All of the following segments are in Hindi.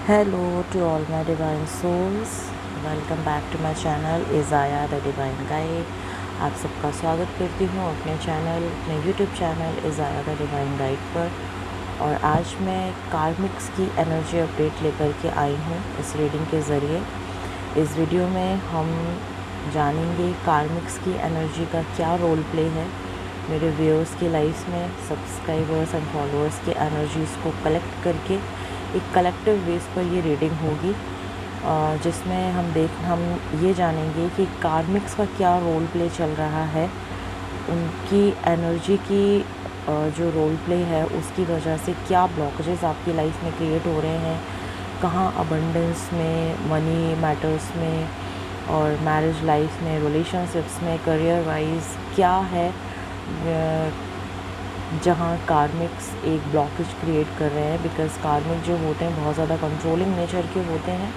Hello to all my divine souls. Welcome back to my channel Izaya the divine guide. आप सबका स्वागत करती हूँ अपने YouTube channel Izaya the divine guide पर। और आज मैं कार्मिक्स की एनर्जी अपडेट लेकर के आई हूँ इस रीडिंग के ज़रिए। इस वीडियो में हम जानेंगे कार्मिक्स की एनर्जी का क्या रोल प्ले है मेरे व्यूअर्स की लाइफ में, सब्सक्राइबर्स एंड फॉलोअर्स की एनर्जीज़ को कलेक्ट करके एक कलेक्टिव बेस पर ये रीडिंग होगी, जिसमें हम ये जानेंगे कि कार्मिक्स का क्या रोल प्ले चल रहा है, उनकी एनर्जी की जो रोल प्ले है उसकी वजह से क्या ब्लॉकेजेस आपकी लाइफ में क्रिएट हो रहे हैं, कहाँ अबंडेंस में, मनी मैटर्स में और मैरिज लाइफ में, रिलेशनशिप्स में, करियर वाइज क्या है जहाँ कार्मिक्स एक ब्लॉकेज क्रिएट कर रहे हैं। बिकॉज कार्मिक जो होते हैं बहुत ज़्यादा कंट्रोलिंग नेचर के होते हैं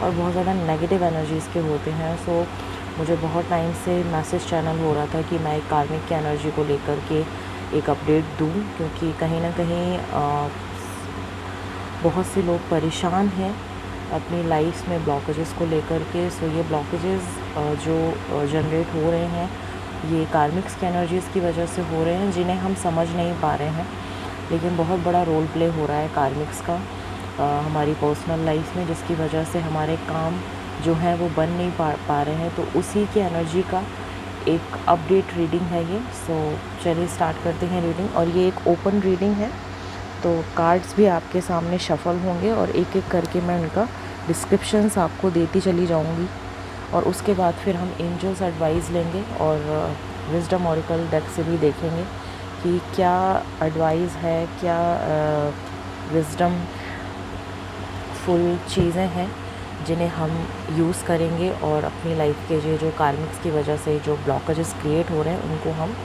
और बहुत ज़्यादा नेगेटिव एनर्जीज़ के होते हैं। सो मुझे बहुत टाइम से मैसेज चैनल हो रहा था कि मैं एक कार्मिक की एनर्जी को लेकर के एक अपडेट दूँ, क्योंकि कहीं ना कहीं बहुत से लोग परेशान हैं अपनी लाइफ में ब्लॉकेजेस को लेकर के। सो ये ब्लॉकेजेस जो जनरेट हो रहे हैं ये कार्मिक्स की एनर्जीज़ की वजह से हो रहे हैं, जिन्हें हम समझ नहीं पा रहे हैं, लेकिन बहुत बड़ा रोल प्ले हो रहा है कार्मिक्स का हमारी पर्सनल लाइफ में, जिसकी वजह से हमारे काम जो हैं वो बन नहीं पा रहे हैं। तो उसी की एनर्जी का एक अपडेट रीडिंग है ये। सो चलिए स्टार्ट करते हैं रीडिंग। और ये एक ओपन रीडिंग है, तो कार्ड्स भी आपके सामने शफल होंगे और एक एक करके मैं उनका डिस्क्रिप्शंस आपको देती चली जाऊंगी। और उसके बाद फिर हम एंजल्स एडवाइस लेंगे और विजडम ऑरिकल डेक से भी देखेंगे कि क्या एडवाइस है, क्या विजडम फुल चीज़ें हैं जिन्हें हम यूज़ करेंगे और अपनी लाइफ के जो कार्मिक्स की वजह से जो ब्लॉकेजेस क्रिएट हो रहे हैं उनको हम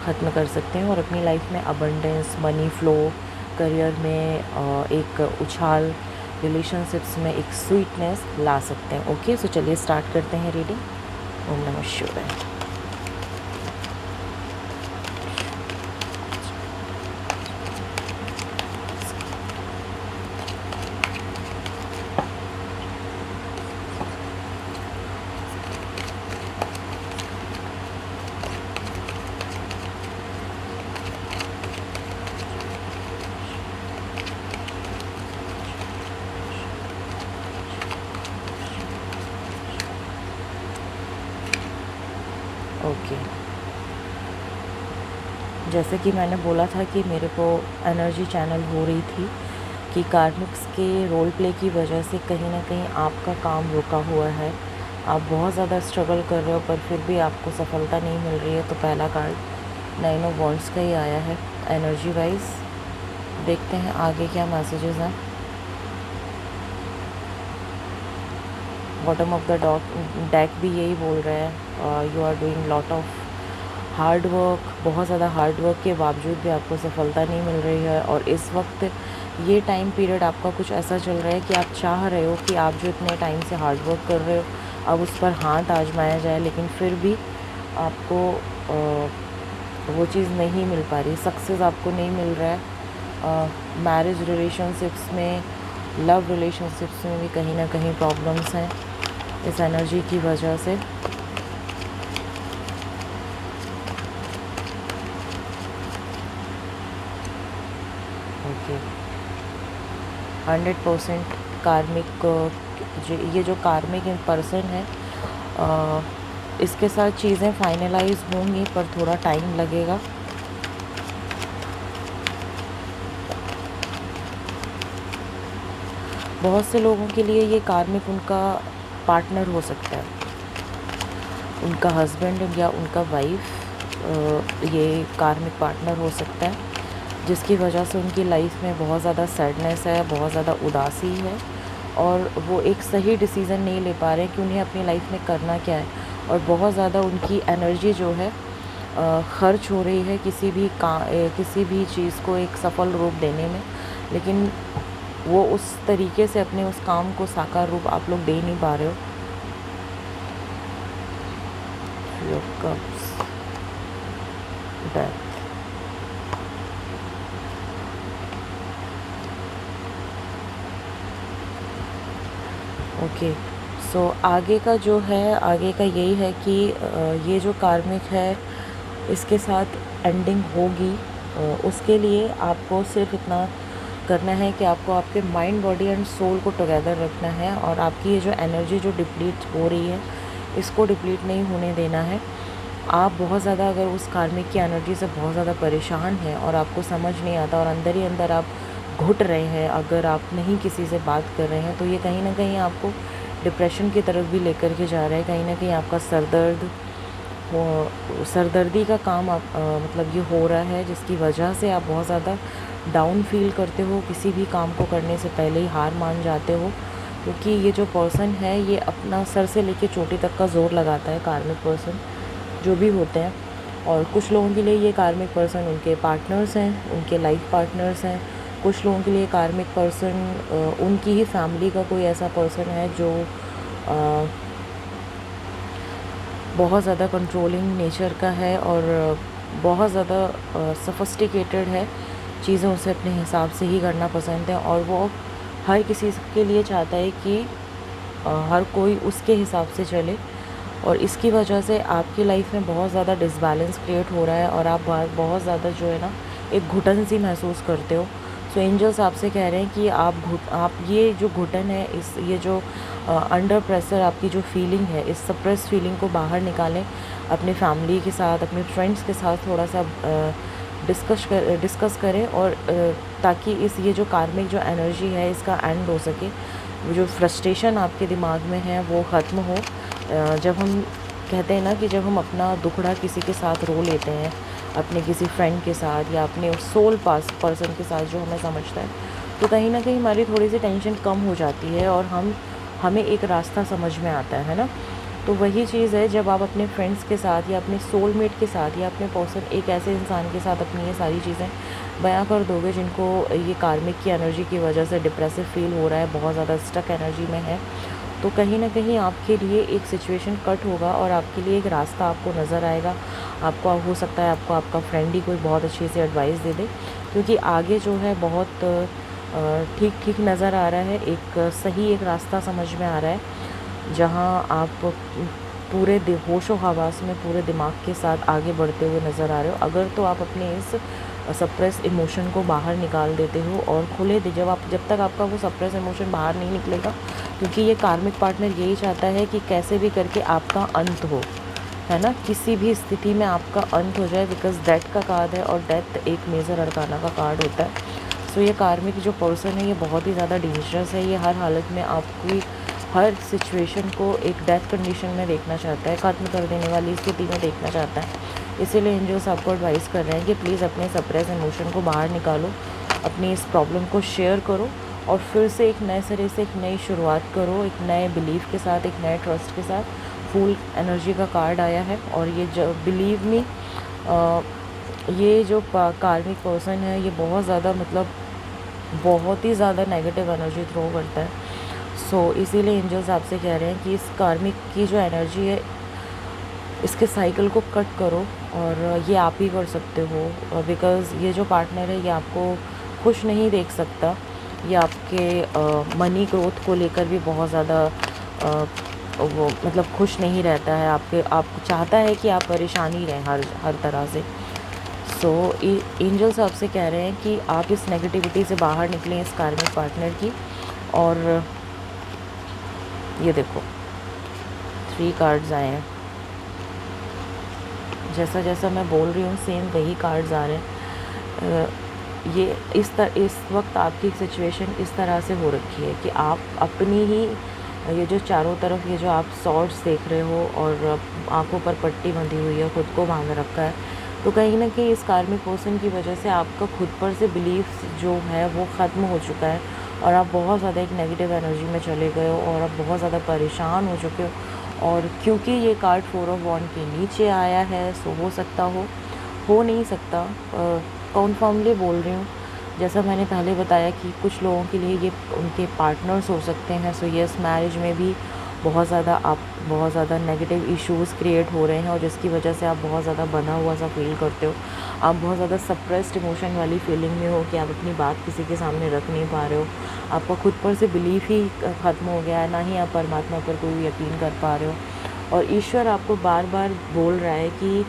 ख़त्म कर सकते हैं और अपनी लाइफ में अबंडेंस, मनी फ्लो, करियर में एक उछाल, रिलेशनशिप्स में एक स्वीटनेस ला सकते हैं। ओके, सो चलिए स्टार्ट करते हैं रीडिंग। ओम नमः शिवाय। ओके, जैसे कि मैंने बोला था कि मेरे को एनर्जी चैनल हो रही थी कि कार्मिक्स के रोल प्ले की वजह से कहीं ना कहीं आपका काम रुका हुआ है, आप बहुत ज़्यादा स्ट्रगल कर रहे हो पर फिर भी आपको सफलता नहीं मिल रही है। तो पहला कार्ड 9 ऑफ वॉन्ड्स का ही आया है एनर्जी वाइज। देखते हैं आगे क्या मैसेजेस हैं। बॉटम ऑफ द डेक भी यही बोल रहा है, you are doing lot of hard work. बहुत ज़्यादा हार्ड वर्क के बावजूद भी आपको सफलता नहीं मिल रही है और इस वक्त ये टाइम पीरियड आपका कुछ ऐसा चल रहा है कि आप चाह रहे हो कि आप जो इतने टाइम से हार्ड वर्क कर रहे हो अब उस पर हाथ आजमाया जाए, लेकिन फिर भी आपको वो चीज़ नहीं मिल पा रही, सक्सेस आपको नहीं मिल रहा है। मैरिज रिलेशनशिप्स में, लव रिलेशनशिप्स में भी कहीं ना कहीं प्रॉब्लम्स हैं इस एनर्जी की वजह से। ओके, 100% कार्मिक ये जो कार्मिक पर्सन है इसके साथ चीज़ें फाइनलाइज होंगी पर थोड़ा टाइम लगेगा। बहुत से लोगों के लिए ये कार्मिक उनका पार्टनर हो सकता है, उनका हस्बैंड या उनका वाइफ, ये कार्मिक पार्टनर हो सकता है जिसकी वजह से उनकी लाइफ में बहुत ज़्यादा सैडनेस है, बहुत ज़्यादा उदासी है और वो एक सही डिसीज़न नहीं ले पा रहे हैं कि उन्हें अपनी लाइफ में करना क्या है। और बहुत ज़्यादा उनकी एनर्जी जो है खर्च हो रही है किसी भी चीज़ को एक सफल रूप देने में, लेकिन वो उस तरीके से अपने उस काम को साकार रूप आप लोग दे नहीं पा रहे हो। Your cups, death, okay. So आगे का जो है, आगे का यही है कि ये जो कार्मिक है इसके साथ एंडिंग होगी। उसके लिए आपको सिर्फ इतना करना है कि आपको आपके माइंड, बॉडी एंड सोल को टुगेदर रखना है, और आपकी ये जो एनर्जी जो डिप्लीट हो रही है इसको डिप्लीट नहीं होने देना है। आप बहुत ज़्यादा अगर उस कार्मिक की एनर्जी से बहुत ज़्यादा परेशान हैं और आपको समझ नहीं आता और अंदर ही अंदर आप घुट रहे हैं, अगर आप नहीं किसी से बात कर रहे हैं, तो ये कहीं ना कहीं आपको डिप्रेशन की तरफ भी लेकर के जा रहा है। कहीं ना कहीं आपका सरदर्दी का काम आप मतलब ये हो रहा है, जिसकी वजह से आप बहुत ज़्यादा डाउन फील करते हो, किसी भी काम को करने से पहले ही हार मान जाते हो। क्योंकि ये जो पर्सन है ये अपना सर से लेके चोटी तक का ज़ोर लगाता है, कार्मिक पर्सन जो भी होते हैं। और कुछ लोगों के लिए ये कार्मिक पर्सन उनके पार्टनर्स हैं, उनके लाइफ पार्टनर्स हैं। कुछ लोगों के लिए कार्मिक पर्सन उनकी ही फैमिली का कोई ऐसा पर्सन है जो बहुत ज़्यादा कंट्रोलिंग नेचर का है और बहुत ज़्यादा सफिस्टिकेटेड है, चीज़ें उसे अपने हिसाब से ही करना पसंद है, और वो हर किसी के लिए चाहता है कि हर कोई उसके हिसाब से चले। और इसकी वजह से आपकी लाइफ में बहुत ज़्यादा डिसबैलेंस क्रिएट हो रहा है और आप बहुत ज़्यादा जो है ना एक घुटन सी महसूस करते हो। सो एंजल्स आपसे कह रहे हैं कि आप ये जो घुटन है, ये जो अंडर प्रेशर आपकी जो फीलिंग है, इस सप्रेस फीलिंग को बाहर निकालें, अपने फैमिली के साथ, अपने फ्रेंड्स के साथ थोड़ा सा डिस्कस करें, और ताकि ये जो कार्मिक जो एनर्जी है इसका एंड हो सके। जो फ्रस्ट्रेशन आपके दिमाग में है वो ख़त्म हो। जब हम कहते हैं ना कि जब हम अपना दुखड़ा किसी के साथ रो लेते हैं, अपने किसी फ्रेंड के साथ या अपने सोल पास पर्सन के साथ जो हमें समझता है, तो कहीं ना कहीं हमारी थोड़ी सी टेंशन कम हो जाती है और हमें एक रास्ता समझ में आता है ना। तो वही चीज़ है, जब आप अपने फ्रेंड्स के साथ या अपने सोलमेट के साथ या अपने पर्सन, एक ऐसे इंसान के साथ अपनी ये सारी चीज़ें बयां कर दोगे जिनको ये कार्मिक की एनर्जी की वजह से डिप्रेसिव फील हो रहा है, बहुत ज़्यादा स्टक एनर्जी में है, तो कहीं ना कहीं आपके लिए एक सिचुएशन कट होगा और आपके लिए एक रास्ता आपको नज़र आएगा। आपको हो सकता है आपको आपका फ्रेंड ही कोई बहुत अच्छी सी एडवाइस दे दे, क्योंकि आगे जो है बहुत ठीक ठीक नज़र आ रहा है, एक सही एक रास्ता समझ में आ रहा है, जहां आप पूरे होशो हवास में पूरे दिमाग के साथ आगे बढ़ते हुए नज़र आ रहे हो। अगर तो आप अपने इस सप्रेस इमोशन को बाहर निकाल देते हो और खुले जब तक आपका वो सप्रेस इमोशन बाहर नहीं निकलेगा, क्योंकि ये कार्मिक पार्टनर यही चाहता है कि कैसे भी करके आपका अंत हो, है ना, किसी भी स्थिति में आपका अंत हो जाए, बिकॉज डेथ का कार्ड है और डेथ एक मेजर अरकाना का कार्ड होता है। सो ये कार्मिक जो पर्सन है ये बहुत ही ज़्यादा डेंजरस है, ये हर हालत में आपकी हर सिचुएशन को एक डेथ कंडीशन में देखना चाहता है, ख़त्म कर देने वाली स्थिति में देखना चाहता है। इसीलिए एंजल्स आपको एडवाइस कर रहे हैं कि प्लीज़ अपने सप्रेस इमोशन को बाहर निकालो, अपनी इस प्रॉब्लम को शेयर करो और फिर से एक नए सिरे से एक नई शुरुआत करो, एक नए बिलीव के साथ, एक नए ट्रस्ट के साथ। फुल एनर्जी का कार्ड आया है और ये जो बिलीव मी, ये जो कार्मिक पर्सन है ये बहुत ज़्यादा मतलब बहुत ही ज़्यादा नेगेटिव एनर्जी थ्रो करता है। सो इसीलिए एंजल्स आपसे कह रहे हैं कि इस कार्मिक की जो एनर्जी है इसके साइकिल को कट करो, और ये आप ही कर सकते हो, बिकॉज़ ये जो पार्टनर है ये आपको खुश नहीं देख सकता, ये आपके मनी ग्रोथ को लेकर भी बहुत ज़्यादा वो मतलब खुश नहीं रहता है, आप चाहता है कि आप परेशान ही रहें हर तरह से। सो एंजल्स आपसे कह रहे हैं कि आप इस नेगेटिविटी से बाहर निकलें, इस कार्मिक पार्टनर की। और ये देखो 3 कार्ड्स आए हैं, जैसा जैसा मैं बोल रही हूँ सेम वही कार्ड्स आ रहे हैं। ये इस वक्त आपकी सिचुएशन इस तरह से हो रखी है कि आप अपनी ही ये जो चारों तरफ ये जो आप सॉर्ड्स देख रहे हो और आंखों पर पट्टी बंधी हुई है, खुद को बांध रखा है, तो कहीं ना कहीं इस कार्मिक पर्सन की वजह से आपका खुद पर से बिलीफ जो है वो ख़त्म हो चुका है और आप बहुत ज़्यादा एक नेगेटिव एनर्जी में चले गए हो और आप बहुत ज़्यादा परेशान हो चुके हो। और क्योंकि ये कार्ड 4 ऑफ वॉन्ड के नीचे आया है, सो हो नहीं सकता, कॉन्फर्मली बोल रही हूँ, जैसा मैंने पहले बताया कि कुछ लोगों के लिए ये उनके पार्टनर्स हो सकते हैं। सो यस, मैरिज में भी बहुत ज़्यादा नेगेटिव इश्यूज़ क्रिएट हो रहे हैं और जिसकी वजह से आप बहुत ज़्यादा बंधा हुआ सा फील करते हो। आप बहुत ज़्यादा सप्रेस्ड इमोशन वाली फीलिंग में हो कि आप अपनी बात किसी के सामने रख नहीं पा रहे हो, आपका खुद पर से बिलीफ ही ख़त्म हो गया है, ना ही आप परमात्मा पर कोई यकीन कर पा रहे हो। और ईश्वर आपको बार बार बोल रहा है कि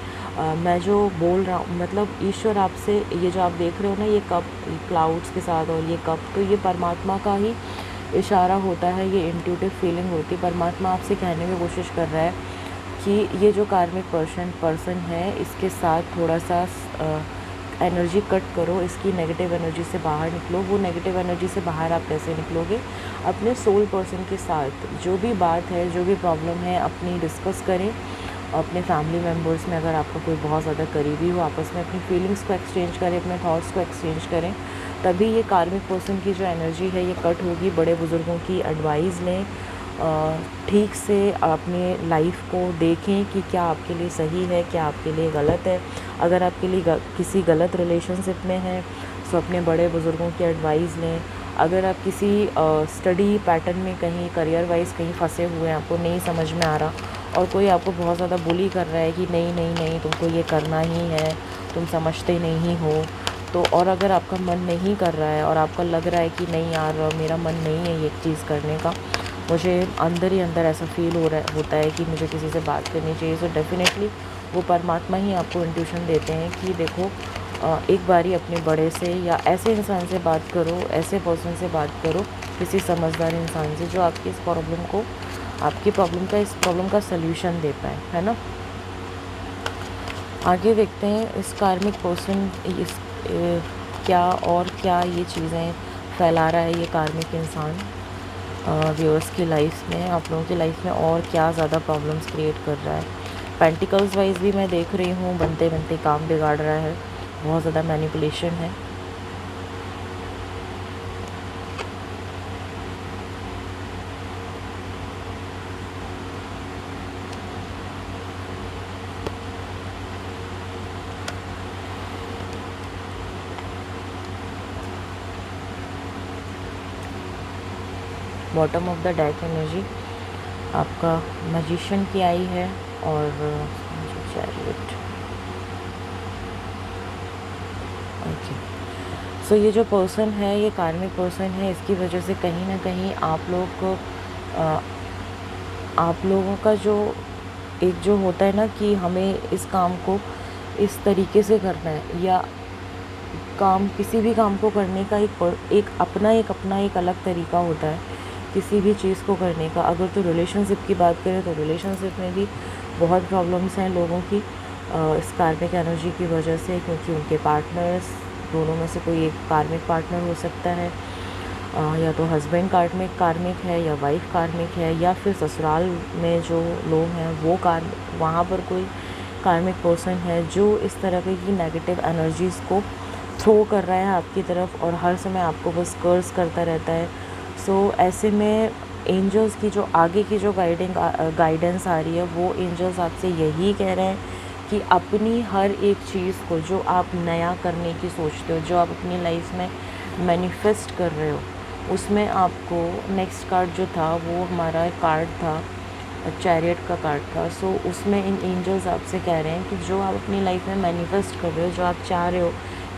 मैं जो बोल रहा हूँ, मतलब ईश्वर आपसे, ये जो आप देख रहे हो ना ये कप क्लाउड्स के साथ और ये कप, तो ये परमात्मा का ही इशारा होता है, ये इंट्यूटिव फीलिंग होती है। परमात्मा आपसे कहने की कोशिश कर रहा है कि ये जो कार्मिक पर्सन है इसके साथ थोड़ा सा एनर्जी कट करो, इसकी नेगेटिव एनर्जी से बाहर निकलो। वो नेगेटिव एनर्जी से बाहर आप कैसे निकलोगे? अपने सोल पर्सन के साथ जो भी बात है, जो भी प्रॉब्लम है, अपनी डिस्कस करें। अपने फैमिली मेम्बर्स में अगर आपका कोई बहुत ज़्यादा करीबी हो, आपस में अपनी फीलिंग्स को एक्सचेंज करें, अपने थॉट्स को एक्सचेंज करें, तभी ये कार्मिक पर्सन की जो एनर्जी है ये कट होगी। बड़े बुज़ुर्गों की एडवाइस लें, ठीक से अपने लाइफ को देखें कि क्या आपके लिए सही है, क्या आपके लिए गलत है। अगर आपके लिए किसी गलत रिलेशनशिप में हैं तो अपने बड़े बुज़ुर्गों की एडवाइस लें। अगर आप किसी स्टडी पैटर्न में कहीं करियर वाइज कहीं फंसे हुए हैं, आपको नहीं समझ में आ रहा और कोई आपको बहुत ज़्यादा बुली कर रहा है कि नहीं नहीं नहीं तुमको ये करना ही है, तुम समझते नहीं हो, तो और अगर आपका मन नहीं कर रहा है और आपको लग रहा है कि नहीं यार मेरा मन नहीं है ये चीज़ करने का, मुझे अंदर ही अंदर ऐसा फील होता है कि मुझे किसी से बात करनी चाहिए, तो डेफ़िनेटली वो परमात्मा ही आपको इंट्यूशन देते हैं कि देखो एक बारी अपने बड़े से या ऐसे इंसान से बात करो, ऐसे पर्सन से बात करो, किसी समझदार इंसान से जो आपकी इस प्रॉब्लम का सल्यूशन दे पाए, है ना। आगे देखते हैं इस कार्मिक पर्सन क्या ये चीज़ें फैला रहा है, ये कार्मिक इंसान व्यूअर्स की लाइफ में, आप लोगों की लाइफ में और क्या ज़्यादा प्रॉब्लम्स क्रिएट कर रहा है। पेंटिकल्स वाइज भी मैं देख रही हूँ, बनते बनते काम बिगाड़ रहा है, बहुत ज़्यादा मैनिपुलेशन है। Bottom of the deck energy आपका मैजिशियन की आई है और चैरियट। ओके, सो ये जो पर्सन है, ये कार्मिक पर्सन है, इसकी वजह से कहीं ना कहीं आप लोगों का जो एक जो होता है ना कि हमें इस काम को इस तरीके से करना है, या काम किसी भी काम को करने का एक अपना एक अलग तरीका होता है किसी भी चीज़ को करने का। अगर तो रिलेशनशिप की बात करें तो रिलेशनशिप में भी बहुत प्रॉब्लम्स हैं लोगों की इस कार्मिक एनर्जी की वजह से, क्योंकि उनके पार्टनर्स दोनों में से कोई एक कार्मिक पार्टनर हो सकता है, या तो हस्बैंड कार्मिक है या वाइफ कार्मिक है, या फिर ससुराल में जो लोग हैं वो वहाँ पर कोई कार्मिक पर्सन है जो इस तरह की नेगेटिव एनर्जीज़ को थ्रो कर रहा है आपकी तरफ और हर समय आपको बस कर्स करता रहता है। सो ऐसे में एंजल्स की जो आगे की जो गाइडेंस आ रही है, वो एंजल्स आपसे यही कह रहे हैं कि अपनी हर एक चीज़ को जो आप नया करने की सोचते हो, जो आप अपनी लाइफ में मैनिफेस्ट कर रहे हो, उसमें आपको नेक्स्ट कार्ड जो था वो हमारा कार्ड था, चैरियट का कार्ड था। सो उसमें इन एंजल्स आपसे कह रहे हैं कि जो आप अपनी लाइफ में मैनिफेस्ट कर रहे हो, जो आप चाह रहे हो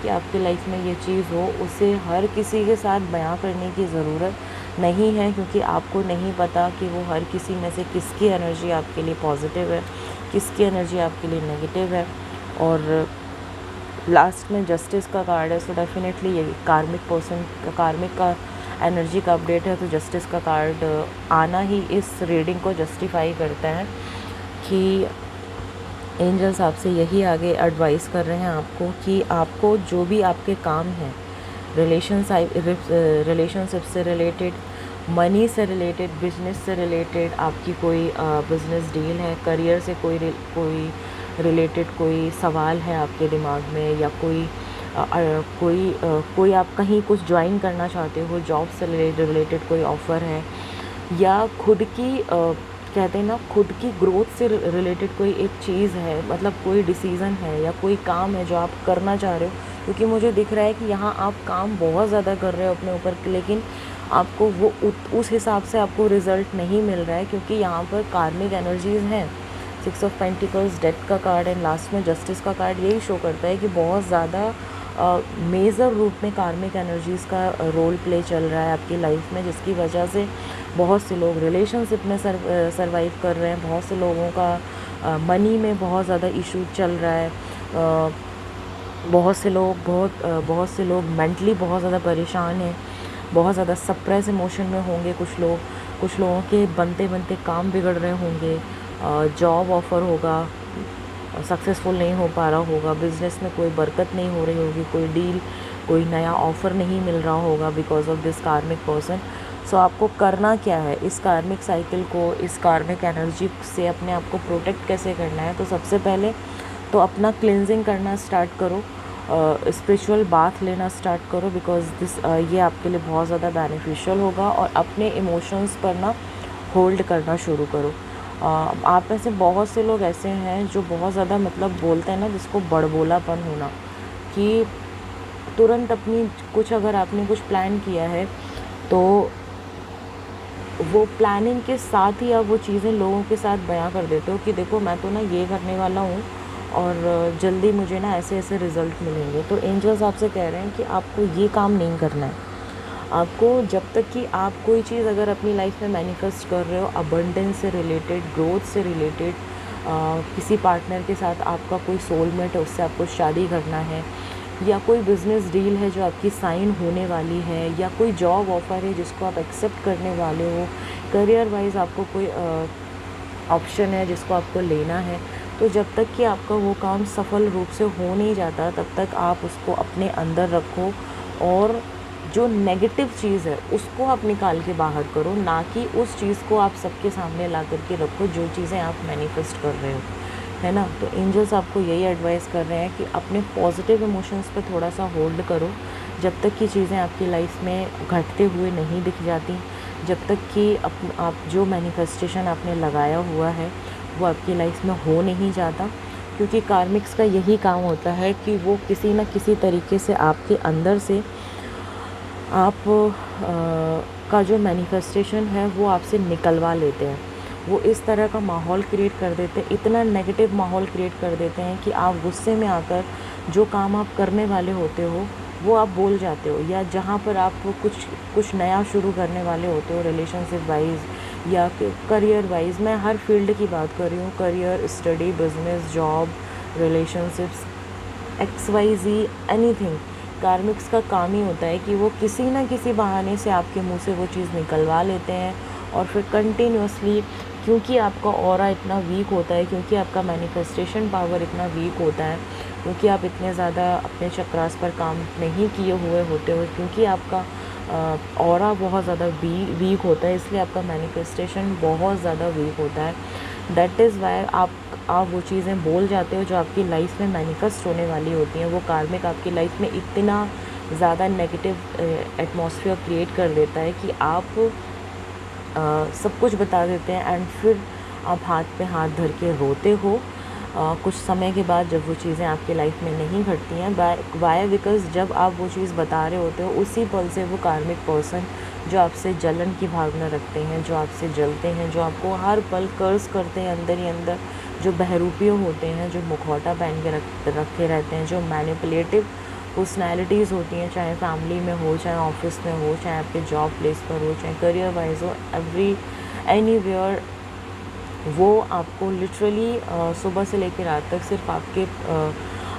कि आपकी लाइफ में ये चीज़ हो, उसे हर किसी के साथ बयां करने की ज़रूरत नहीं है, क्योंकि आपको नहीं पता कि वो हर किसी में से किसकी एनर्जी आपके लिए पॉजिटिव है, किसकी एनर्जी आपके लिए नेगेटिव है। और लास्ट में जस्टिस का कार्ड है, सो डेफिनेटली ये कार्मिक का एनर्जी का अपडेट है, तो जस्टिस का कार्ड आना ही इस रीडिंग को जस्टिफाई करता है कि एंजल्स आपसे यही आगे एडवाइस कर रहे हैं आपको कि आपको जो भी आपके काम हैं, रिलेशनशिप से रिलेटेड, मनी से रिलेटेड, बिजनेस से रिलेटेड, आपकी कोई बिजनेस डील है, करियर से कोई रिलेटेड कोई सवाल है आपके दिमाग में, या कोई आप कहीं कुछ ज्वाइन करना चाहते हो, जॉब से रिलेटेड कोई ऑफ़र है, या खुद की कहते हैं ना खुद की ग्रोथ से रिलेटेड कोई एक चीज़ है, मतलब कोई डिसीज़न है या कोई काम है जो आप करना चाह रहे हो, क्योंकि मुझे दिख रहा है कि यहाँ आप काम बहुत ज़्यादा कर रहे हो अपने ऊपर, लेकिन आपको वो उस हिसाब से आपको रिज़ल्ट नहीं मिल रहा है, क्योंकि यहाँ पर कार्मिक एनर्जीज़ हैं 6 ऑफ पेंटिकल्स, डेथ का कार्ड एंड लास्ट में जस्टिस का कार्ड यही शो करता है कि बहुत ज़्यादा मेजर रूप में कार्मिक एनर्जीज़ का रोल प्ले चल रहा है आपकी लाइफ में, जिसकी वजह से बहुत से लोग रिलेशनशिप में सरवाइव कर रहे हैं, बहुत से लोगों का मनी में बहुत ज़्यादा इशू चल रहा है, बहुत से लोग मेंटली बहुत ज़्यादा परेशान हैं, बहुत ज़्यादा सप्रेस इमोशन में होंगे कुछ लोगों के बनते बनते काम बिगड़ रहे होंगे, जॉब ऑफ़र होगा, सक्सेसफुल नहीं हो पा रहा होगा, बिज़नेस में कोई बरकत नहीं हो रही होगी, कोई डील, कोई नया ऑफ़र नहीं मिल रहा होगा बिकॉज ऑफ दिस कार्मिक पर्सन। सो आपको करना क्या है, इस कार्मिक साइकिल को, इस कार्मिक एनर्जी से अपने आप को प्रोटेक्ट कैसे करना है? तो सबसे पहले तो अपना क्लिनजिंग करना स्टार्ट करो, स्पिरिचुअल बाथ लेना स्टार्ट करो, बिकॉज ये आपके लिए बहुत ज़्यादा बेनिफिशियल होगा। और अपने इमोशंस पर ना होल्ड करना शुरू करो। आप में से बहुत से लोग ऐसे हैं जो बहुत ज़्यादा मतलब बोलते हैं ना, जिसको बड़बोलापन होना, कि तुरंत अपनी अगर आपने कुछ प्लान किया है तो वो प्लानिंग के साथ ही आप वो चीज़ें लोगों के साथ बयां कर देते हो कि देखो मैं तो ना ये करने वाला हूँ और जल्दी मुझे ना ऐसे ऐसे रिज़ल्ट मिलेंगे। तो एंजल्स आपसे कह रहे हैं कि आपको ये काम नहीं करना है। आपको जब तक कि आप कोई चीज़ अगर अपनी लाइफ में मैनिफेस्ट कर रहे हो, अबंडेंस से रिलेटेड, ग्रोथ से रिलेटेड, किसी पार्टनर के साथ आपका कोई सोलमेट है, उससे आपको शादी करना है, या कोई बिज़नेस डील है जो आपकी साइन होने वाली है, या कोई जॉब ऑफ़र है जिसको आप एक्सेप्ट करने वाले हो, करियर वाइज आपको कोई ऑप्शन है जिसको आपको लेना है, तो जब तक कि आपका वो काम सफल रूप से हो नहीं जाता तब तक आप उसको अपने अंदर रखो, और जो नेगेटिव चीज़ है उसको आप निकाल के बाहर करो, ना कि उस चीज़ को आप सबके सामने ला करके रखो जो चीज़ें आप मैनिफेस्ट कर रहे हो, है ना। तो एंजल्स आपको यही एडवाइस कर रहे हैं कि अपने पॉजिटिव इमोशंस पे थोड़ा सा होल्ड करो, जब तक कि चीज़ें आपकी लाइफ में घटते हुए नहीं दिख जाती, जब तक कि आप जो मैनिफेस्टेशन आपने लगाया हुआ है वो आपकी लाइफ में हो नहीं जाता, क्योंकि कार्मिक्स का यही काम होता है कि वो किसी न किसी तरीके से आपके अंदर से आप का जो मैनिफेस्टेशन है वो आपसे निकलवा लेते हैं। वो इस तरह का माहौल क्रिएट कर देते हैं, इतना नेगेटिव माहौल क्रिएट कर देते हैं कि आप गुस्से में आकर जो काम आप करने वाले होते हो वो आप बोल जाते हो, या जहाँ पर आप कुछ नया शुरू करने वाले होते हो रिलेशनशिप वाइज या करियर वाइज, मैं हर फील्ड की बात कर रही हूँ, career, study, business, job, relationships, XYZ, anything. Karmics का काम ही होता है कि वो किसी न किसी बहाने से आपके मुंह से वो चीज़ निकलवा लेते हैं, और फिर कंटिन्यूसली, क्योंकि आपका ऑरा इतना वीक होता है, क्योंकि आपका मैनिफेस्टेशन पावर इतना वीक होता है, क्योंकि आप इतने ज़्यादा अपने चक्रास पर काम नहीं किए हुए होते हो, क्योंकि आपका ऑरा बहुत ज़्यादा वीक होता है, इसलिए आपका मैनिफेस्टेशन बहुत ज़्यादा वीक होता है। दैट इज़ वाई आप वो चीज़ें बोल जाते हो जो आपकी लाइफ में मैनिफेस्ट होने वाली होती हैं। वो कार्मिक आपकी लाइफ में इतना ज़्यादा नेगेटिव एटमॉस्फेयर क्रिएट कर देता है कि आप सब कुछ बता देते हैं, एंड फिर आप हाथ पे हाथ धर के रोते हो कुछ समय के बाद, जब वो चीज़ें आपकी लाइफ में नहीं घटती हैं। वाई? बिकॉज़ जब आप वो चीज़ बता रहे होते हो उसी पल से वो कार्मिक पर्सन जो आपसे जलन की भावना रखते हैं, जो आपसे जलते हैं, जो आपको हर पल कर्ज करते हैं अंदर ही अंदर, जो बहरूपियों होते हैं, जो मुखौटा पहन के रखे रहते हैं, जो मैनिपुलेटिव पर्सनैलिटीज़ होती हैं, चाहे फैमिली में हो, चाहे ऑफिस में हो, चाहे आपके जॉब प्लेस पर हो, चाहे करियर वाइज हो, एनीवेयर, वो आपको लिटरली सुबह से लेकर रात तक सिर्फ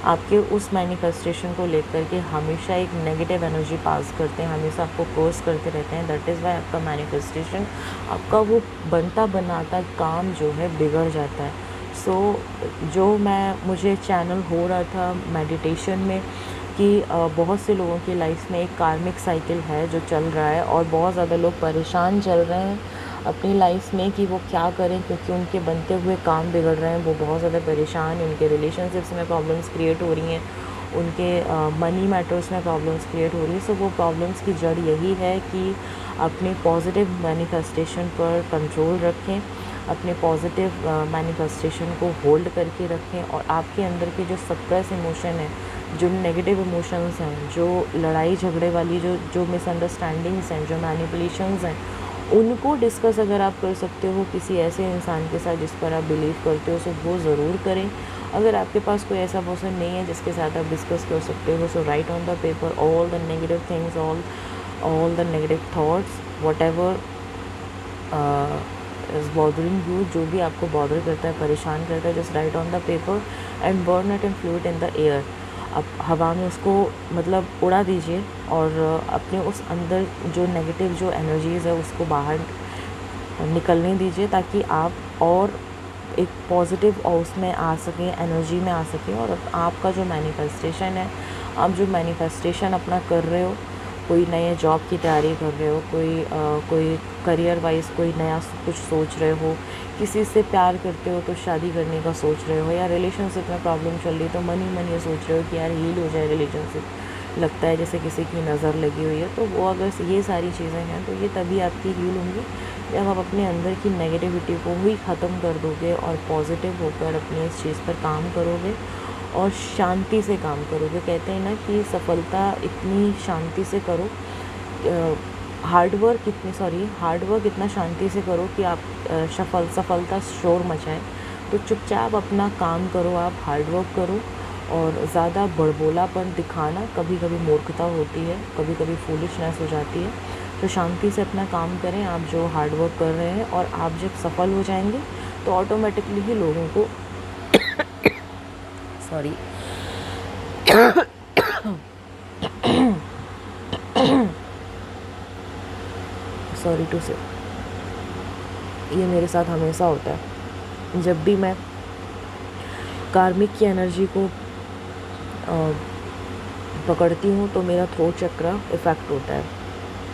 आपके उस मैनिफेस्टेशन को लेकर के हमेशा एक नेगेटिव एनर्जी पास करते हैं, हमेशा आपको कोर्स करते रहते हैं। दैट इज़ वाई आपका मैनिफेस्टेशन, आपका वो बनता बनाता काम जो है बिगड़ जाता है। सो मुझे चैनल हो रहा था मेडिटेशन में कि बहुत से लोगों की लाइफ में एक कार्मिक साइकिल है जो चल रहा है, और बहुत ज़्यादा लोग परेशान चल रहे हैं अपनी लाइफ में कि वो क्या करें, क्योंकि उनके बनते हुए काम बिगड़ रहे हैं। वो बहुत ज़्यादा परेशान हैं, उनके रिलेशनशिप्स में प्रॉब्लम्स क्रिएट हो रही हैं, उनके मनी मैटर्स में प्रॉब्लम्स क्रिएट हो रही है। सो वो प्रॉब्लम्स की जड़ यही है कि अपने पॉजिटिव मैनिफेस्टेशन पर कंट्रोल रखें, अपने पॉजिटिव मैनिफेस्टेशन को होल्ड करके रखें, और आपके अंदर के जो सप्रेस इमोशन है, जो नेगेटिव इमोशंस हैं, जो लड़ाई झगड़े वाली जो मिसअंडरस्टैंडिंग्स हैं, जो मैनिपुलेशंस हैं, उनको डिस्कस अगर आप कर सकते हो किसी ऐसे इंसान के साथ जिस पर आप बिलीव करते हो, सो वो ज़रूर करें। अगर आपके पास कोई ऐसा पर्सन नहीं है जिसके साथ आप डिस्कस कर सकते हो, so write on the paper all the negative things, all the negative thoughts, whatever is bothering you, जो भी आपको बॉदर करता है, परेशान करता है, just write on the paper and burn it and flew it in the air. आप हवा में उसको मतलब उड़ा दीजिए और अपने उस अंदर जो नेगेटिव जो एनर्जीज़ है उसको बाहर निकलने दीजिए, ताकि आप और एक पॉजिटिव और उसमें आ सकें, एनर्जी में आ सकें। और आपका जो मैनिफेस्टेशन है, आप जो मैनिफेस्टेशन अपना कर रहे हो, कोई नए जॉब की तैयारी कर रहे हो, कोई करियर वाइज कोई नया कुछ सोच रहे हो, किसी से प्यार करते हो तो शादी करने का सोच रहे हो, या रिलेशनशिप में प्रॉब्लम चल रही है तो मन ही मन ये सोच रहे हो कि यार हील हो जाए रिलेशनशिप, लगता है जैसे किसी की नज़र लगी हुई है, तो वो अगर ये सारी चीज़ें हैं तो ये तभी आपकी हील होंगी जब आप अपने अंदर की नेगेटिविटी को ही ख़त्म कर दोगे और पॉजिटिव होकर अपने इस चीज़ पर काम करोगे और शांति से काम करोगे। कहते हैं ना कि सफलता इतनी शांति से करो, हार्ड वर्क इतना शांति से करो कि आप सफलता शोर मचाए। तो चुपचाप अपना काम करो, आप हार्ड वर्क करो, और ज़्यादा बड़बोलापन दिखाना कभी कभी मूर्खता होती है, कभी कभी फूलिशनेस हो जाती है। तो शांति से अपना काम करें आप जो हार्ड वर्क कर रहे हैं, और आप जब सफल हो जाएंगे तो ऑटोमेटिकली ही लोगों को सॉरी सॉरी टू से, ये मेरे साथ हमेशा होता है। जब भी मैं कार्मिक की एनर्जी को पकड़ती हूँ तो मेरा थ्रोट चक्र इफ़ेक्ट होता है।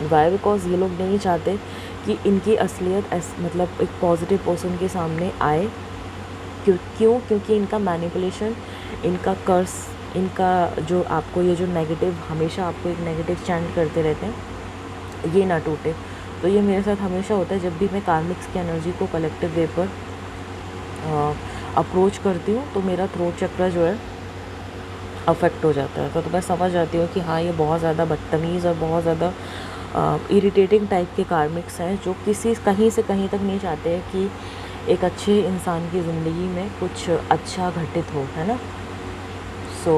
वाई? बिकॉज ये लोग नहीं चाहते कि इनकी असलियत मतलब एक पॉजिटिव पर्सन के सामने आए। क्योंकि इनका मैनिपुलेशन, इनका कर्स, इनका जो आपको ये जो नेगेटिव, हमेशा आपको एक नेगेटिव चैंट करते रहते हैं, ये ना टूटे। तो ये मेरे साथ हमेशा होता है। जब भी मैं कार्मिक्स की एनर्जी को कलेक्टिव वे पर अप्रोच करती हूँ तो मेरा थ्रोट चक्र जो है अफेक्ट हो जाता है। तो मैं समझ जाती हूँ कि हाँ, ये बहुत ज़्यादा बदतमीज़ और बहुत ज़्यादा इरिटेटिंग टाइप के कार्मिक्स हैं, जो कहीं से कहीं तक नहीं चाहते हैं कि एक अच्छे इंसान की ज़िंदगी में कुछ अच्छा घटित हो, है ना। सो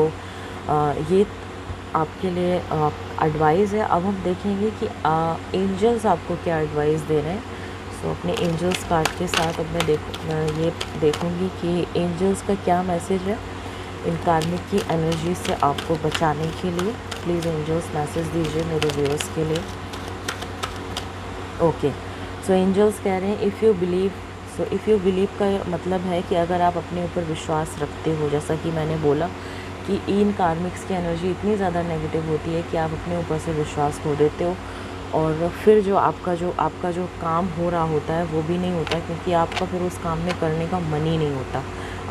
ये आपके लिए एडवाइस है। अब हम देखेंगे कि एंजल्स आपको क्या एडवाइस दे रहे हैं। सो अपने एंजल्स कार्ड के साथ अब मैं ये देखूँगी कि एंजल्स का क्या मैसेज है इन कार्मिक की एनर्जी से आपको बचाने के लिए। प्लीज़ एंजल्स मैसेज दीजिए मेरे व्यूअर्स के लिए। ओके, सो एंजल्स कह रहे हैं इफ़ यू बिलीव का मतलब है कि अगर आप अपने ऊपर विश्वास रखते हो, जैसा कि मैंने बोला कि इन कार्मिक्स की एनर्जी इतनी ज़्यादा नेगेटिव होती है कि आप अपने ऊपर से विश्वास खो देते हो, और फिर जो आपका जो काम हो रहा होता है वो भी नहीं होता, क्योंकि आपका फिर उस काम में करने का मन ही नहीं होता।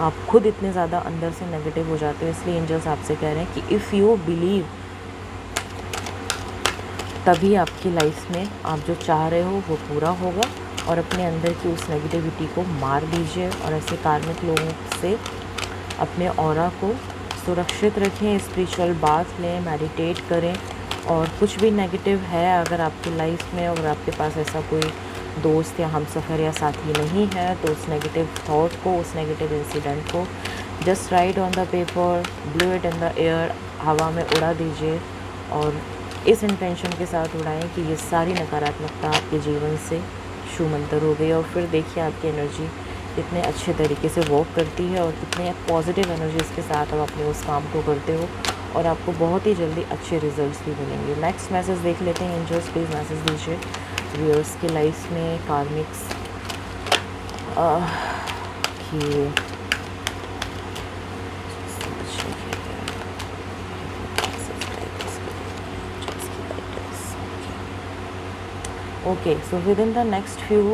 आप खुद इतने ज़्यादा अंदर से नेगेटिव हो जाते हो। इसलिए एंजल्स आपसे कह रहे हैं कि इफ़ यू बिलीव, तभी आपकी लाइफ में आप जो चाह रहे हो वो पूरा होगा। और अपने अंदर की उस नेगेटिविटी को मार दीजिए, और ऐसे कार्मिक लोगों से अपने ऑरा को सुरक्षित रखें। स्पिरिचुअल बाथ लें, मेडिटेट करें। और कुछ भी नेगेटिव है अगर आपकी लाइफ में, और आपके पास ऐसा कोई दोस्त या हमसफ़र या साथी नहीं है, तो उस नेगेटिव थॉट को, उस नेगेटिव इंसिडेंट को just write on the paper, blow it in the air, हवा में उड़ा दीजिए। और इस इंटेंशन के साथ उड़ाएं कि ये सारी नकारात्मकता आपके जीवन से शूमंतर हो गई। और फिर देखिए आपकी एनर्जी कितने अच्छे तरीके से वर्क करती है, और कितने पॉजिटिव एनर्जीज़ के साथ आप अपने उस काम को करते हो, और आपको बहुत ही जल्दी अच्छे रिजल्ट्स भी मिलेंगे। नेक्स्ट मैसेज देख लेते हैं। एंजल्स प्लीज़ मैसेज दीजिए व्यूअर्स की लाइफ में कार्मिक्स कि okay, so within the next few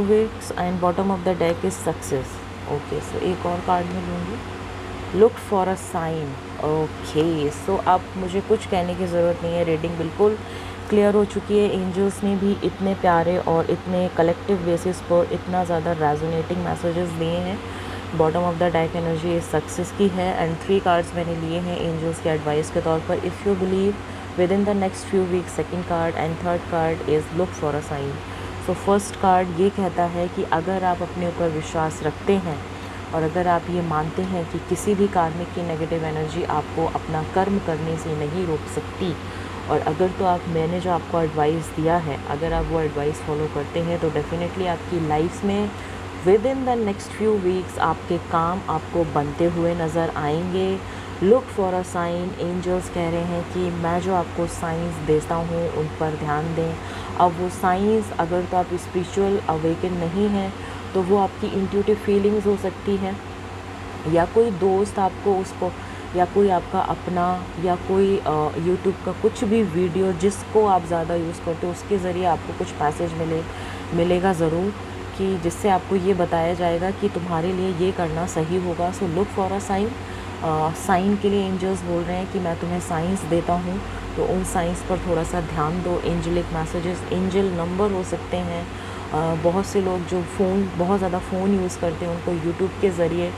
weeks and bottom of the deck is success. Okay, so एक और कार्ड में लूँगी, look for a sign. Okay, so अब मुझे कुछ कहने की ज़रूरत नहीं है, रीडिंग बिल्कुल क्लियर हो चुकी है। एंजल्स ने भी इतने प्यारे और इतने कलेक्टिव बेसिस पर इतना ज़्यादा रेजोनेटिंग मैसेजेस दिए हैं bottom of the deck energy success की है एंड 3 कार्ड्स मैंने लिए हैं एंजल्स के एडवाइस के तौर पर। If you believe within the next few weeks, second card and third card is look for a sign. So first card ये कहता है कि अगर आप अपने ऊपर विश्वास रखते हैं और अगर आप ये मानते हैं कि किसी भी कार्मिक की नेगेटिव एनर्जी आपको अपना कर्म करने से नहीं रोक सकती, और अगर तो आप मैंने जो आपको एडवाइस दिया है अगर आप वो एडवाइस फॉलो करते हैं तो डेफ़िनेटली आपकी लाइफ में within the next few weeks आपके काम आपको बनते हुए नज़र आएंगे। Look for a sign. Angels कह रहे हैं कि मैं जो आपको साइंस देता हूँ उन पर ध्यान दें। अब वो साइंस अगर तो आप स्पिरिचुअल अवेकन नहीं हैं तो वो आपकी इंट्यूटिव फीलिंग्स हो सकती है, या कोई दोस्त आपको उसको, या कोई आपका अपना, या कोई यूट्यूब का कुछ भी वीडियो जिसको आप ज़्यादा यूज़ करते हो उसके ज़रिए आपको कुछ मैसेज मिलेगा ज़रूर, कि जिससे आपको ये बताया जाएगा कि तुम्हारे लिए ये करना सही होगा। So look for a sign. Sign के लिए एंजल्स बोल रहे हैं कि मैं तुम्हें साइंस देता हूँ, तो उन साइंस पर थोड़ा सा ध्यान दो। एंजलिक मैसेजेस, एंजल नंबर हो सकते हैं। बहुत से लोग जो बहुत ज़्यादा फ़ोन यूज़ करते हैं उनको यूट्यूब के ज़रिए,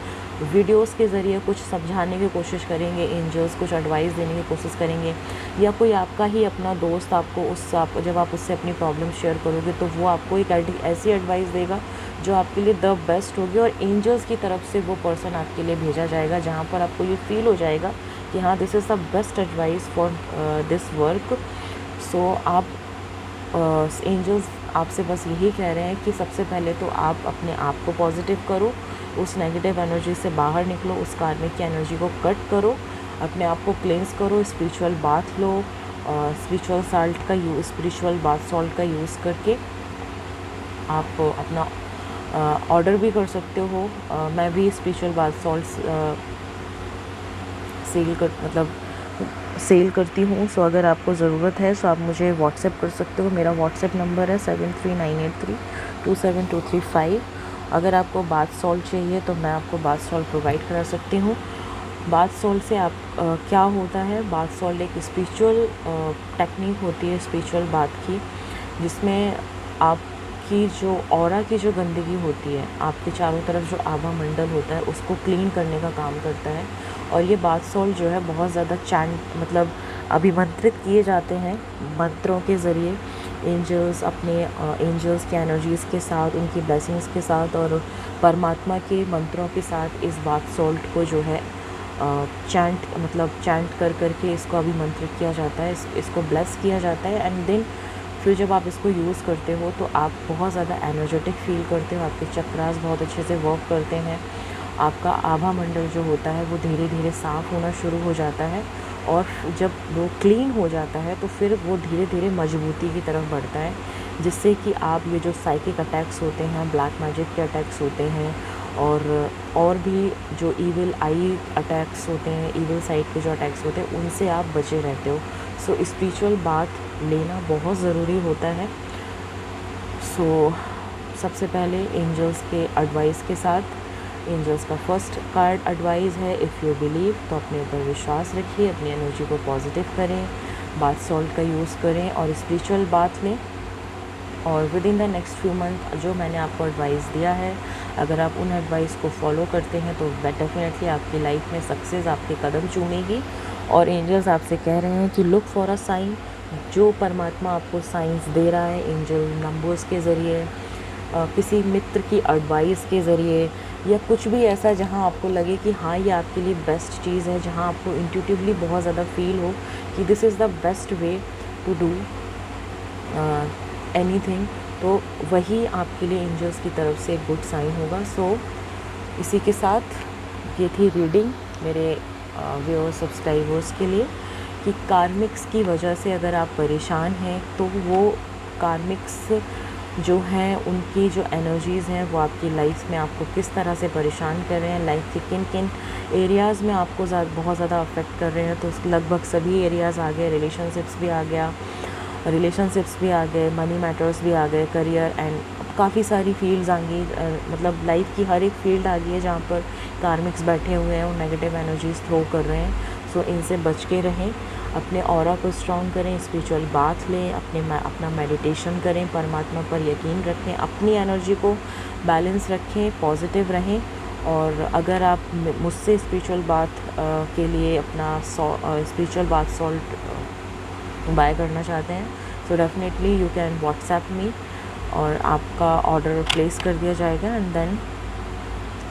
वीडियोस के ज़रिए कुछ समझाने की कोशिश करेंगे एंजल्स, कुछ एडवाइस देने की कोशिश करेंगे, या कोई आपका ही अपना दोस्त आपको जब आप उससे अपनी प्रॉब्लम शेयर करोगे तो वो आपको एक ऐसी एडवाइस देगा जो आपके लिए द बेस्ट होगी, और एंजल्स की तरफ से वो पर्सन आपके लिए भेजा जाएगा जहाँ पर आपको ये फील हो जाएगा कि हाँ this is the best advice for this work. So आप एंजल्स आपसे बस यही कह रहे हैं कि सबसे पहले तो आप अपने आप को पॉजिटिव करो, उस नेगेटिव एनर्जी से बाहर निकलो, उस कार्मिक की एनर्जी को कट करो, अपने आप को क्लेंस करो, स्पिरिचुअल बाथ लो, स्पिरिचुअल बाथ सॉल्ट का यूज़ करके आप अपना ऑर्डर भी कर सकते हो। मैं भी स्पिरिचुअल बाथ सॉल्ट सेल करती हूँ। सो अगर आपको ज़रूरत है तो आप मुझे व्हाट्सएप कर सकते हो। मेरा व्हाट्सएप नंबर है 7398327235। अगर आपको बाथ सॉल्ट चाहिए तो मैं आपको बाथ सॉल्ट प्रोवाइड करा सकती हूँ। बाथ सॉल्ट से आप क्या होता है, बाथ सॉल्ट एक स्पिरिचुअल टेक्निक होती है स्पिरिचुअल बाथ की, जिसमें आपकी जो ऑरा की जो गंदगी होती है, आपके चारों तरफ जो आभा मंडल होता है उसको क्लीन करने का काम करता है। और ये बाथ सॉल्ट जो है बहुत ज़्यादा मतलब अभिमंत्रित किए जाते हैं मंत्रों के ज़रिए। एंजल्स की एनर्जीज़ के साथ, उनकी ब्लेसिंग्स के साथ और परमात्मा के मंत्रों के साथ इस बाथ सॉल्ट को जो है चैंट कर करके इसको अभिमंत्रित किया जाता है, इसको ब्लेस किया जाता है। एंड देन फिर जब आप इसको यूज़ करते हो तो आप बहुत ज़्यादा एनर्जेटिक फील करते हो, आपके चक्रास बहुत अच्छे से वर्क करते हैं, आपका आभा मंडल जो होता है वो धीरे धीरे साफ़ होना शुरू हो जाता है, और जब वो क्लीन हो जाता है तो फिर वो धीरे धीरे मजबूती की तरफ बढ़ता है, जिससे कि आप ये जो साइकिक अटैक्स होते हैं, ब्लैक मैजिक के अटैक्स होते हैं, और भी जो ईविल आई अटैक्स होते हैं, ईविल साइड के जो अटैक्स होते हैं, उनसे आप बचे रहते हो। सो स्पिरिचुअल बाथ लेना बहुत ज़रूरी होता है। सो सबसे पहले एंजल्स के एडवाइस के साथ, एंजल्स का फर्स्ट कार्ड एडवाइस है इफ़ यू बिलीव, तो अपने ऊपर विश्वास रखिए, अपनी एनर्जी को पॉजिटिव करें, बाथ सॉल्ट का यूज़ करें और स्पिरिचुअल बाथ लें। और with in the next few month जो मैंने आपको एडवाइस दिया है, अगर आप उन एडवाइस को फॉलो करते हैं तो डेफिनेटली आपकी लाइफ में सक्सेस आपके कदम चूमेगी। और एंजल्स आपसे कह रहे हैं कि लुक फॉर अ साइन। जो परमात्मा आपको साइंस दे रहा है एंजल नंबर्स के ज़रिए, किसी मित्र की एडवाइस के ज़रिए, या कुछ भी ऐसा जहां आपको लगे कि हाँ ये आपके लिए बेस्ट चीज़ है, जहां आपको इंट्यूटिवली बहुत ज़्यादा फील हो कि this is the best way to do anything, तो वही आपके लिए एंजल्स की तरफ से एक गुड साइन होगा। सो इसी के साथ ये थी रीडिंग मेरे व्यूअर्स सब्सक्राइबर्स के लिए, कि कार्मिक्स की वजह से अगर आप परेशान हैं तो वो कार्मिक्स जो हैं उनकी जो एनर्जीज़ हैं वो आपकी लाइफ में आपको किस तरह से परेशान कर रहे हैं, लाइफ के किन किन एरियाज़ में आपको बहुत ज़्यादा अफेक्ट कर रहे हैं। तो लगभग सभी एरियाज़ आ गए, रिलेशनशिप्स भी आ गए, मनी मैटर्स भी आ गए, करियर एंड काफ़ी सारी फील्ड्स आ गई, मतलब लाइफ की हर एक फील्ड आ गई है जहाँ पर कार्मिक्स बैठे हुए हैं और नेगेटिव एनर्जीज़ थ्रो कर रहे हैं। सो इनसे बच के रहें, अपने ऑरा को स्ट्रॉन्ग करें, स्पिरिचुअल बाथ लें, अपना मेडिटेशन करें, परमात्मा पर यकीन रखें, अपनी एनर्जी को बैलेंस रखें, पॉजिटिव रहें और अगर आप मुझसे स्पिरिचुअल बात के लिए अपना स्पिरिचुअल बात सॉल्ट बाय करना चाहते हैं, so definitely you can WhatsApp me और आपका ऑर्डर प्लेस कर दिया जाएगा एंड देन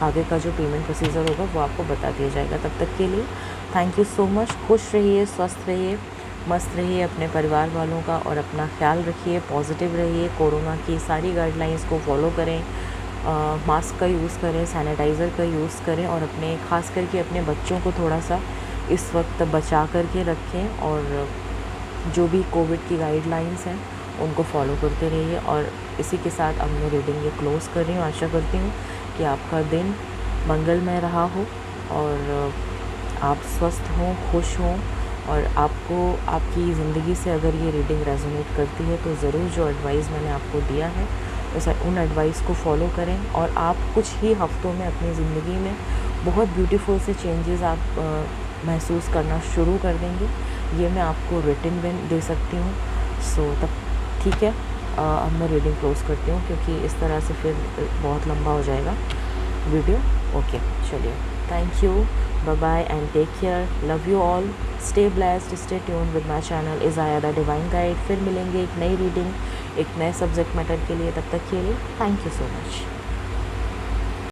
आगे का जो पेमेंट प्रोसीजर होगा वो आपको बता दिया जाएगा। तब तक के लिए थैंक यू सो मच। खुश रहिए, स्वस्थ रहिए, मस्त रहिए, अपने परिवार वालों का और अपना ख्याल रखिए, पॉजिटिव रहिए, कोरोना की सारी गाइडलाइंस को फॉलो करें, मास्क का यूज़ करें, सैनिटाइज़र का यूज़ करें और अपने ख़ास करके अपने बच्चों को थोड़ा सा इस वक्त बचा करके रखें और जो भी कोविड की गाइडलाइंस हैं उनको फॉलो करते रहिए। और इसी के साथ अब मैं रीडिंग ये क्लोज़ कर रही हूँ। आशा करती हूँ कि आपका दिन मंगलमय रहा हो और आप स्वस्थ हों, खुश हों और आपको आपकी ज़िंदगी से अगर ये रीडिंग रेजोनेट करती है तो ज़रूर जो एडवाइस मैंने आपको दिया है उन एडवाइस को फॉलो करें और आप कुछ ही हफ्तों में अपनी ज़िंदगी में बहुत ब्यूटीफुल से चेंजेस आप महसूस करना शुरू कर देंगे। ये मैं आपको रिटन में दे सकती हूँ। सो तब ठीक है, अब मैं रीडिंग क्लोज़ करती हूँ क्योंकि इस तरह से फिर बहुत लंबा हो जाएगा वीडियो। ओके, चलिए, thank you, bye bye and take care, love you all, stay blessed, stay tune with my channel Izaya the divine guide. फिर मिलेंगे एक नई रीडिंग, एक नए सब्जेक्ट मैटर के लिए। तब तक के लिए थैंक यू सो मच।